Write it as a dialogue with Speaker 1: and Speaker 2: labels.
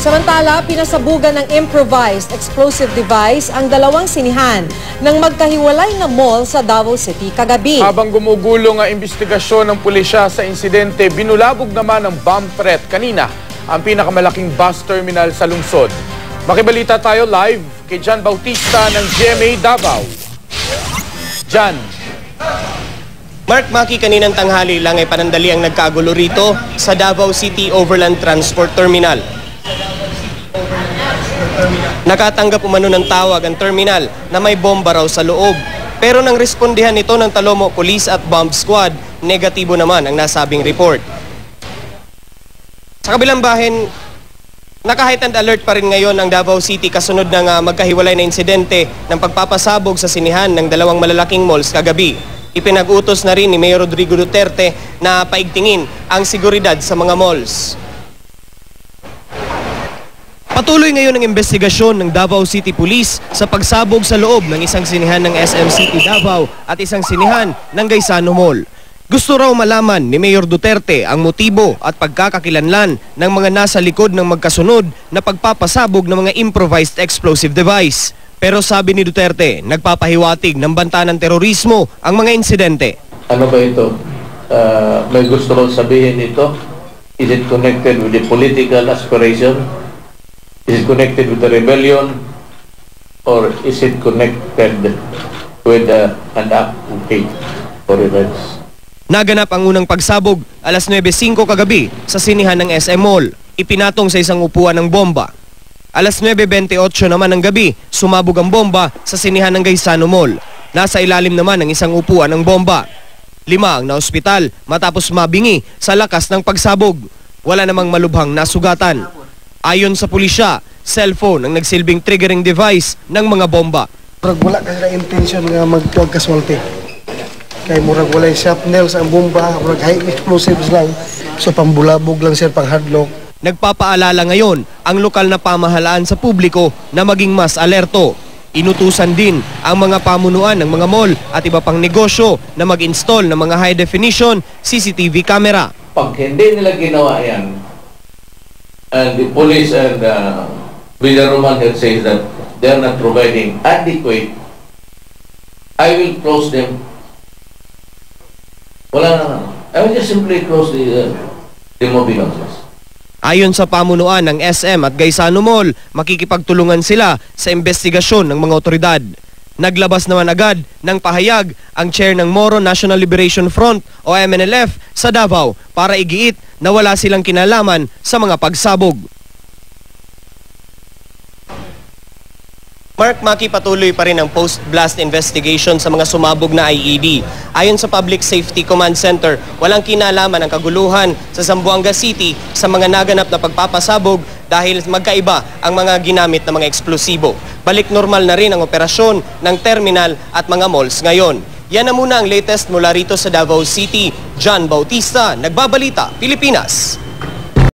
Speaker 1: Samantala, pinasabugan ng improvised explosive device ang dalawang sinihan ng magkahiwalay na mall sa Davao City kagabi.
Speaker 2: Habang gumugulong ang investigasyon ng pulisya sa insidente, binulabog naman ng bomb threat kanina ang pinakamalaking bus terminal sa lungsod. Makibalita tayo live kay Jan Bautista ng GMA Davao. Jan.
Speaker 3: Mark, Maki, kaninang tanghali lang ay panandali ang nagkagulo rito sa Davao City Overland Transport Terminal. Nakatanggap umano ng tawag ang terminal na may bomba raw sa loob. Pero nang respondihan nito ng Talomo Police at Bomb Squad, negatibo naman ang nasabing report. Sa kabilang bahin, naka-heightened alert pa rin ngayon ang Davao City kasunod ng magkahiwalay na insidente ng pagpapasabog sa sinihan ng dalawang malalaking malls kagabi. Ipinag-utos na rin ni Mayor Rodrigo Duterte na paigtingin ang seguridad sa mga malls. Patuloy ngayon ang investigasyon ng Davao City Police sa pagsabog sa loob ng isang sinihan ng SM City Davao at isang sinihan ng Gaisano Mall. Gusto raw malaman ni Mayor Duterte ang motibo at pagkakakilanlan ng mga nasa likod ng magkasunod na pagpapasabog ng mga improvised explosive device. Pero sabi ni Duterte, nagpapahiwatig ng banta ng terorismo ang mga insidente.
Speaker 4: Ano ba ito? May gusto raw sabihin ito? Is it connected with the political aspiration? Is it connected with the rebellion? Or is it connected with an act of hate or revenge?
Speaker 3: Naganap ang unang pagsabog alas 9:05 kagabi sa sinihan ng SM Mall. Ipinatong sa isang upuan ng bomba. Alas 9:28 naman ng gabi, sumabog ang bomba sa sinihan ng Gaisano Mall. Nasa ilalim naman ng isang upuan ng bomba. 5 ang naospital matapos mabingi sa lakas ng pagsabog. Wala namang malubhang nasugatan. Ayon sa pulisya, cellphone ang nagsilbing triggering device ng mga bomba.
Speaker 5: Wala kasi na intention nga magtuwag kasulti. Kay murag walay shrapnel sa bomba, murag high explosives lang. So pambulabog lang sir, panghadlok.
Speaker 3: Nagpapaalala ngayon ang lokal na pamahalaan sa publiko na maging mas alerto. Inutusan din ang mga pamunuan ng mga mall at iba pang negosyo na mag-install ng mga high definition CCTV camera.
Speaker 4: Pag hindi nila ginawa yan, and the police and Villa Roman that says that they are not providing adequate, I will close them. Wala na. I will just simply close the mobile houses.
Speaker 3: Ayon sa pamunuan ng SM at Gaisano Mall, makikipagtulungan sila sa investigasyon ng mga otoridad. Naglabas naman agad ng pahayag ang chair ng Moro National Liberation Front o MNLF sa Davao para igiit na wala silang kinalaman sa mga pagsabog. Mark, Maki, patuloy pa rin ang post-blast investigation sa mga sumabog na IED. Ayon sa Public Safety Command Center, walang kinalaman ang kaguluhan sa Zamboanga City sa mga naganap na pagpapasabog dahil magkaiba ang mga ginamit na mga eksplosibo. Balik normal na rin ang operasyon ng terminal at mga malls ngayon. Yan na muna ang latest mula rito sa Davao City. Jan Bautista, Nagbabalita, Pilipinas.